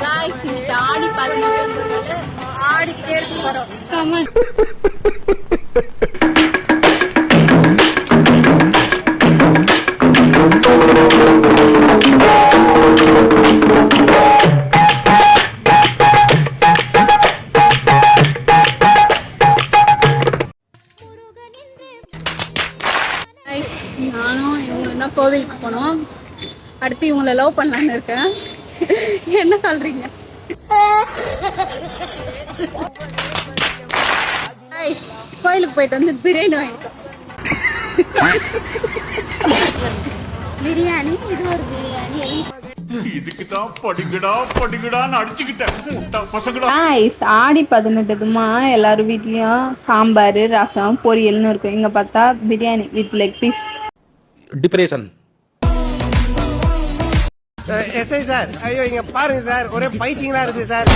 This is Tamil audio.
காய்ஸ் இன்னைக்கு ஆடி 18 ஆடிக்கிட்டே இருக்கு வரோம். கமன். நானும் இவங்களும் தான் கோவிலுக்கு போனோம். அடுத்து இவங்களை லவ் பண்ணலான்னு இருக்கேன். என்ன சொல்றீங்க? கோயிலுக்கு போயிட்டு வந்து பிரியாணி வாங்கிட்டோம். பிரியாணி, இது ஒரு பிரியாணி. இதுக்குதான் படிக்கடான்னு அடிச்சுக்கிட்டேன். ஆடி 18 எல்லாரும் வீட்லயும் சாம்பார், ரசம், பொரியல்னு இருக்கும். இங்க பார்த்தா biryani with leg piece. Depression. SI sir, ஐயோ இங்க பாருங்க சார், ஒரே பைத்தியங்களா இருக்கு சார்.